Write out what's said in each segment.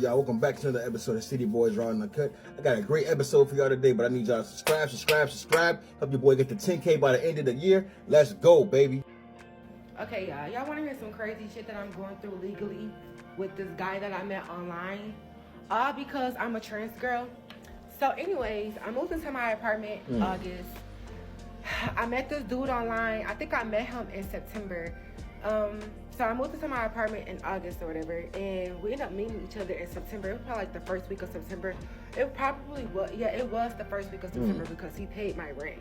on, y'all? Welcome back to another episode of City Boys Raw and Uncut. I got a great episode for y'all today, but I need y'all to subscribe. Help your boy get to 10K by the end of the year. Let's go, baby. Okay, y'all want to hear some crazy shit that I'm going through legally with this guy that I met online? All because I'm a trans girl. So anyways, I moved into my apartment in August. I met this dude online. I think I met him in September. So I moved into my apartment in August or whatever, and we ended up meeting each other in September. It was probably like the first week of September. It probably was, it was the first week of September because he paid my rent.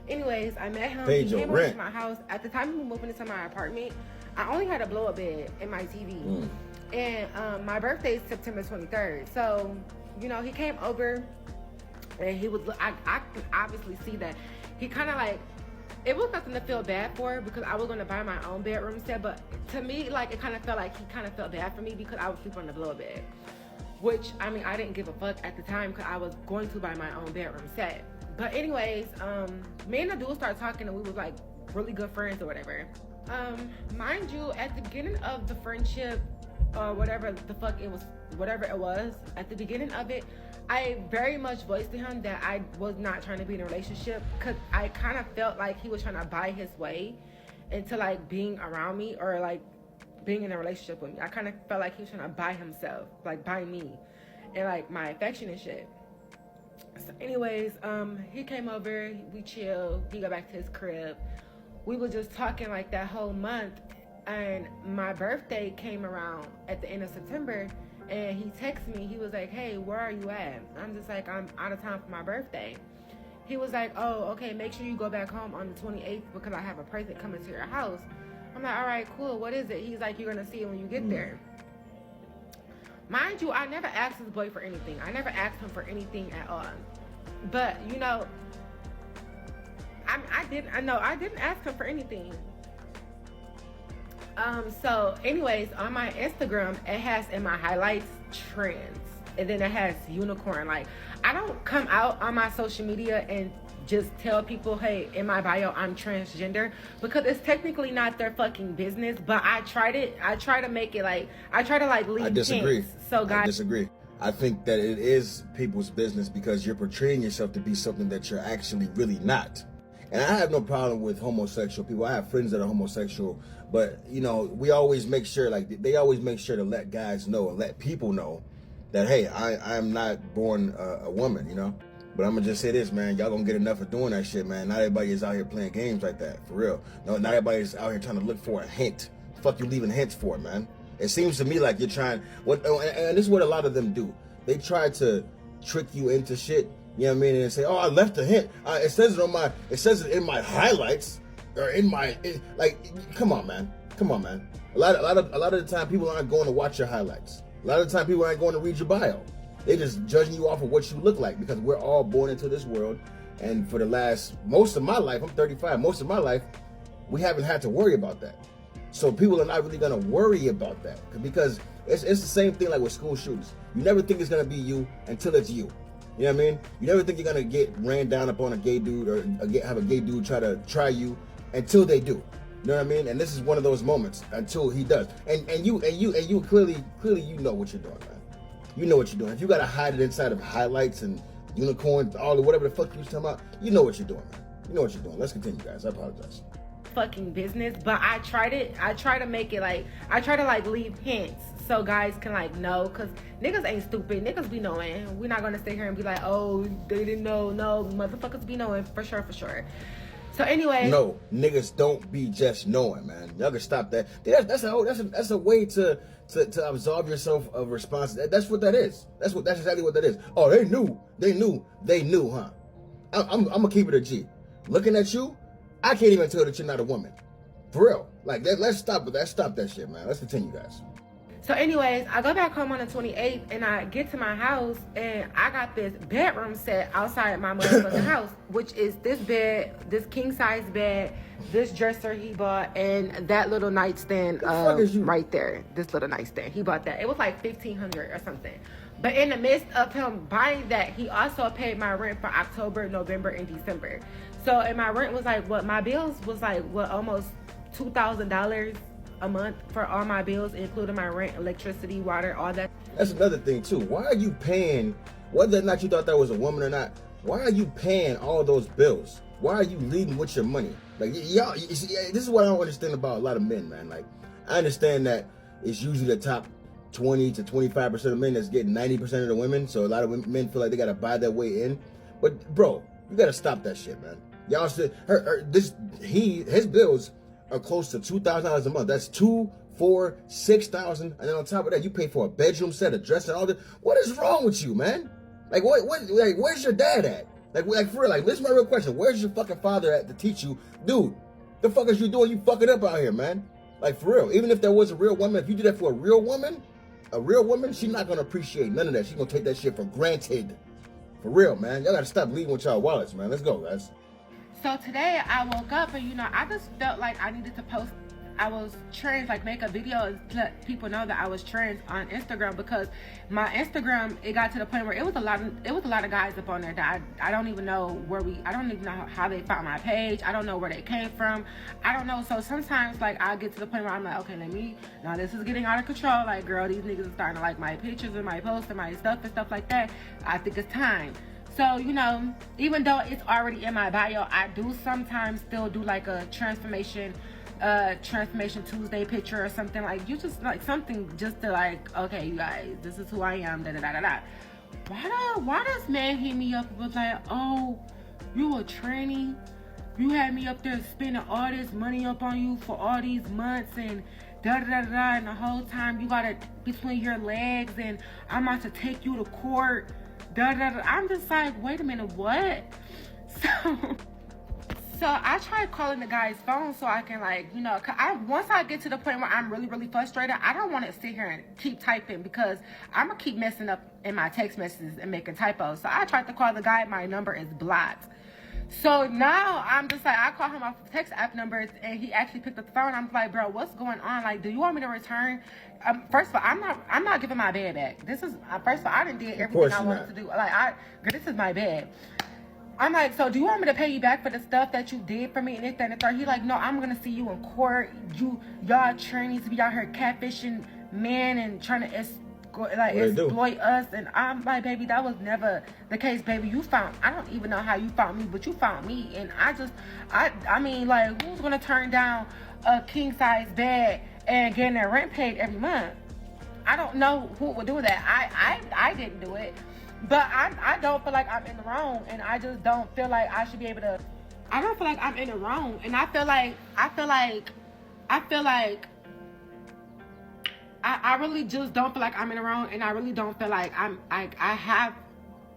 Anyways, I met him. Paid he your came over rent. to my house. At the time we were moving into my apartment, I only had a blow-up bed in my TV. And my birthday is September 23rd. So, you know, he came over, and he was, I can obviously see that he kind of like, it was nothing to feel bad for because I was going to buy my own bedroom set, but to me, like, it kind of felt like he kind of felt bad for me because I would sleep on the blow-up bed, which, I mean, I didn't give a fuck at the time because I was going to buy my own bedroom set. But anyways, me and the dude started talking, and we was like really good friends or whatever. Mind you, at the beginning of the friendship, whatever it was, at the beginning of it, I very much voiced to him that I was not trying to be in a relationship because I kind of felt like he was trying to buy his way into like being around me or like being in a relationship with me. I kind of felt like he was trying to buy himself, like buy me and like my affection and shit. So anyways, he came over, we chilled, he got back to his crib. We were just talking like that whole month, and my birthday came around at the end of September, and he texted me. He was like, hey, where are you at? I'm just like, I'm out of town for my birthday. He was like, oh, okay, make sure you go back home on the 28th because I have a present coming to your house. I'm like, all right, cool, what is it? He's like, you're gonna see it when you get there. Mind you, I never asked this boy for anything. I never asked him for anything at all. But, you know, I didn't ask him for anything. So anyways, on my Instagram, it has in my highlights trans, and then it has unicorn. Like, I don't come out on my social media and just tell people, hey, in my bio I'm transgender, because it's technically not their fucking business. But I try to make it like, I try to like leave I disagree. hints. So guys, I disagree. I think that it is people's business because you're portraying yourself to be something that you're actually really not. And I have no problem with homosexual people. I have friends that are homosexual, but you know, we always make sure, like they always make sure to let guys know and let people know that, hey, I'm not born a woman, you know. But I'm gonna just say this, man, y'all gonna get enough of doing that shit, man. Not everybody is out here playing games like that, for real. No, not everybody is out here trying to look for a hint. Fuck you leaving hints for, man. It seems to me like you're trying, and this is what a lot of them do. They try to trick you into shit. You know what I mean? And say, oh, I left a hint. It says it in my highlights, or like, come on, man. A lot of the time, people aren't going to watch your highlights. A lot of the time, people aren't going to read your bio. They just judging you off of what you look like, because we're all born into this world. And for most of my life, I'm 35. Most of my life, we haven't had to worry about that. So people are not really gonna worry about that, because it's the same thing like with school shootings. You never think it's gonna be you until it's you. You know what I mean? You never think you're gonna get ran down upon a gay dude or have a gay dude try you until they do. You know what I mean? And this is one of those moments until he does. And you clearly you know what you're doing, man. You know what you're doing. If you gotta hide it inside of highlights and unicorns, all whatever the fuck you was talking about, you know what you're doing, man. You know what you're doing. Let's continue, guys. I apologize. Fucking business, but I try to make it like, I try to like leave hints so guys can like know, because niggas ain't stupid. Niggas be knowing. We're not gonna sit here and be like, oh, they didn't know. No, motherfuckers be knowing for sure. So anyway, no, niggas don't be just knowing, man. Y'all can stop that. That's a way to absolve yourself of responsibility. That's what that is. That's exactly what that is. Oh, they knew, huh? I'm gonna keep it a G. Looking at you, I can't even tell that you're not a woman. For real. Like, let's stop with that. Stop that shit, man. Let's continue, guys. So anyways, I go back home on the 28th, and I get to my house, and I got this bedroom set outside my motherfucking house, which is this bed, this king size bed, this dresser he bought, and that little nightstand right there. This little nightstand. He bought that. It was like $1,500 or something. But in the midst of him buying that, he also paid my rent for October, November, and December. So, and my rent was like, my bills was like, almost $2,000 a month for all my bills, including my rent, electricity, water, all that. That's another thing too. Why are you paying, whether or not you thought that was a woman or not, why are you paying all those bills? Why are you leading with your money? Like, y'all, you see, this is what I don't understand about a lot of men, man. Like, I understand that it's usually the top 20 to 25% of men that's getting 90% of the women. So a lot of men feel like they got to buy their way in. But bro, you got to stop that shit, man. Y'all said his bills are close to $2,000 a month. That's $2,000, $4,000, $6,000, and then on top of that, you pay for a bedroom set, a dress, and all that. What is wrong with you, man? Like, like, where's your dad at? Like for real, like, this is my real question. Where's your fucking father at to teach you, dude? The fuck is you doing? You fucking up out here, man. Like, for real. Even if there was a real woman, if you did that for a real woman, she's not gonna appreciate none of that. She's gonna take that shit for granted. For real, man. Y'all gotta stop leading with y'all wallets, man. Let's go, guys. So today I woke up and, I just felt like I needed to post. I was trans, like make a video and let people know that I was trans on Instagram, because my Instagram, it got to the point where it was a lot of guys up on there that I don't even know I don't even know how they found my page. I don't know where they came from. I don't know. So sometimes like I get to the point where I'm like, okay, now this is getting out of control. Like, girl, these niggas are starting to like my pictures and my posts and my stuff and stuff like that. I think it's time. So, even though it's already in my bio, I do sometimes still do like a transformation Tuesday picture or something, like, you just like something just to like, okay, you guys, this is who I am, da da da da da. Why does man hit me up and was like, oh, you a tranny? You had me up there spending all this money up on you for all these months and da da da da, and the whole time you got it between your legs and I'm about to take you to court. Da, da, da. I'm just like, wait a minute, what? So I tried calling the guy's phone so I can like, once I get to the point where I'm really, really frustrated, I don't want to sit here and keep typing, because I'm going to keep messing up in my text messages and making typos. So I tried to call the guy. My number is blocked. So now I'm just like, I call him off text app numbers and he actually picked up the phone. I'm like, bro, what's going on? Like, do you want me to return? First of all, I'm not giving my bed back. This is, first of all, I done did everything I wanted to do. Like, this is my bed. I'm like, so do you want me to pay you back for the stuff that you did for me and this, that, and the third? He's like, no, I'm going to see you in court. Y'all trainees to be out here catfishing men and trying to exploit us. And I'm like, baby, that was never the case, baby. I don't even know how you found me, but you found me. And I mean, like, who's going to turn down a king size bed and getting their rent paid every month? I don't know who would do that. I didn't do it. But I don't feel like I'm in the wrong, and I just don't feel like I should be able to. I don't feel like I'm in the wrong, and I really just don't feel like I'm in the wrong, and I really don't feel like I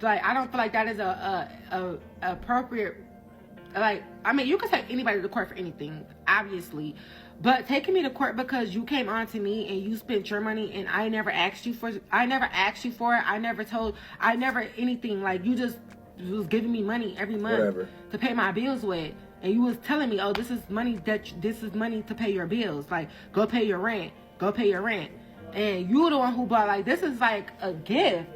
don't feel like that is a appropriate. Like, I mean, you can take anybody to court for anything, obviously, but taking me to court because you came on to me and you spent your money and I never asked you for it. I never anything. Like, you just was giving me money every month to pay my bills with, and you was telling me, oh, this is money to pay your bills. Like, go pay your rent. And you the one who bought, like, this is like a gift.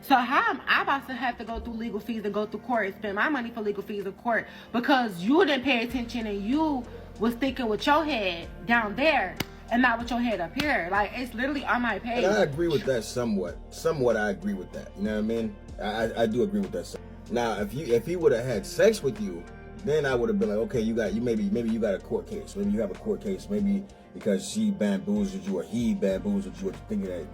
So how am I about to have to go through legal fees and go through court and spend my money for legal fees in court because you didn't pay attention and you was thinking with your head down there and not with your head up here? Like, it's literally on my page. And I agree with that somewhat. I agree with that. You know what I mean? I do agree with that. Now, if he would have had sex with you, then I would have been like, okay, maybe you got a court case. Maybe you have a court case. Maybe because she bamboozled you or he bamboozled you into thinking that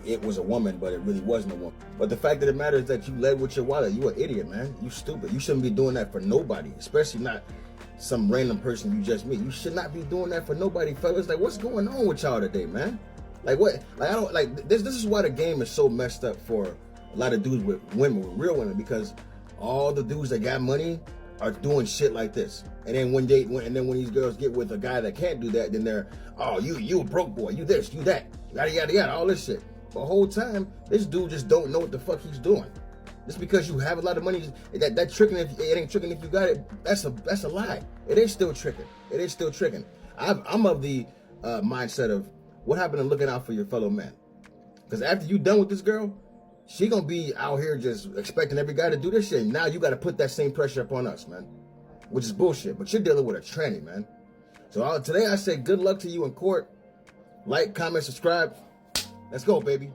it was a woman, but it really wasn't a woman. But the fact of the matter is that you led with your wallet. You an idiot, man. You stupid. You shouldn't be doing that for nobody, especially not some random person you just meet. You should not be doing that for nobody, fellas. Like, what's going on with y'all today, man? Like, what? Like, I don't like this. This is why the game is so messed up for a lot of dudes with women, with real women, because all the dudes that got money are doing shit like this. And then when these girls get with a guy that can't do that, then they're, oh, you a broke boy, you this, you that, yada yada yada, all this shit. The whole time, this dude just don't know what the fuck he's doing. Just because you have a lot of money, that tricking, if it ain't tricking if you got it, that's a lie. It is still tricking. I'm of the mindset of what happened to looking out for your fellow man. Because after you done with this girl, she gonna be out here just expecting every guy to do this shit. Now you gotta put that same pressure up on us, man. Which is bullshit. But you're dealing with a tranny, man. So today I say good luck to you in court. Like, comment, subscribe. Let's go, baby.